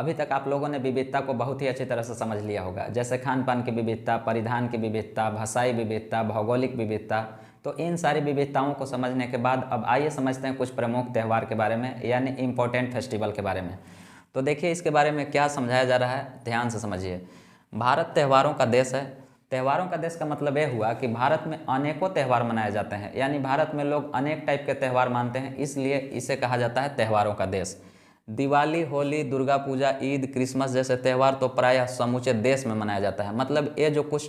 अभी तक आप लोगों ने विविधता को बहुत ही अच्छी तरह से समझ लिया होगा, जैसे खान पान की विविधता, परिधान की विविधता, भाषाई विविधता, भौगोलिक विविधता। तो इन सारी विविधताओं को समझने के बाद अब आइए समझते हैं कुछ प्रमुख त्यौहार के बारे में, यानी इम्पोर्टेंट फेस्टिवल के बारे में। तो देखिए इसके बारे में क्या समझाया जा रहा है, ध्यान से समझिए। भारत त्योहारों का देश है। त्योहारों का देश का मतलब ये हुआ कि भारत में अनेकों त्यौहार मनाए जाते हैं, यानी भारत में लोग अनेक टाइप के त्यौहार मानते हैं, इसलिए इसे कहा जाता है त्योहारों का देश। दिवाली, होली, दुर्गा पूजा, ईद, क्रिसमस जैसे त्यौहार तो प्रायः समूचे देश में मनाया जाता है। मतलब ये जो कुछ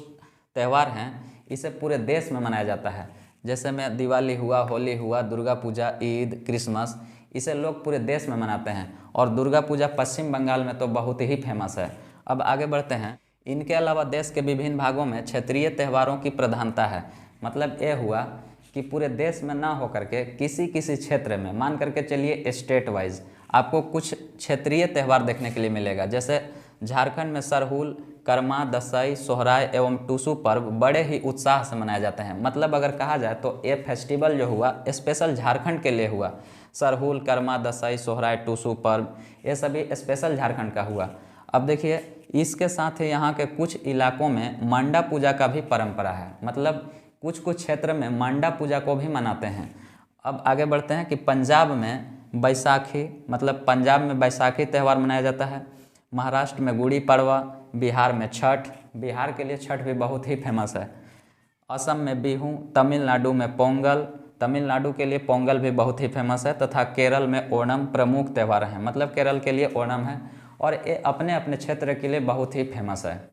त्यौहार हैं इसे पूरे देश में मनाया जाता है। जैसे में दिवाली हुआ, होली हुआ, दुर्गा पूजा, ईद, क्रिसमस, इसे लोग पूरे देश में मनाते हैं। और दुर्गा पूजा पश्चिम बंगाल में तो बहुत ही फेमस है। अब आगे बढ़ते हैं। इनके अलावा देश के विभिन्न भागों में क्षेत्रीय त्योहारों की प्रधानता है। मतलब ये हुआ कि पूरे देश में ना होकर के किसी किसी क्षेत्र में, मान करके चलिए स्टेट वाइज, आपको कुछ क्षेत्रीय त्यौहार देखने के लिए मिलेगा। जैसे झारखंड में सरहुल, करमा, दशई, सोहराय एवं टूसू पर्व बड़े ही उत्साह से मनाए जाते हैं। मतलब अगर कहा जाए तो ये फेस्टिवल जो हुआ स्पेशल झारखंड के लिए हुआ। सरहुल, करमा, दशई, सोहराय, टूसू पर्व ये सभी स्पेशल झारखंड का हुआ। अब देखिए इसके साथ ही यहाँ के कुछ इलाकों में मंडा पूजा का भी परंपरा है। मतलब कुछ कुछ क्षेत्र में मंडा पूजा को भी मनाते हैं। अब आगे बढ़ते हैं कि पंजाब में बैसाखी, मतलब पंजाब में बैसाखी त्यौहार मनाया जाता है। महाराष्ट्र में गुड़ी पड़वा, बिहार में छठ, बिहार के लिए छठ भी बहुत ही फेमस है। असम में बिहू, तमिलनाडु में पोंगल, तमिलनाडु के लिए पोंगल भी बहुत ही फेमस है। तथा केरल में ओणम प्रमुख त्यौहार हैं। मतलब केरल के लिए ओणम है और ये अपने अपने क्षेत्र के लिए बहुत ही फेमस है।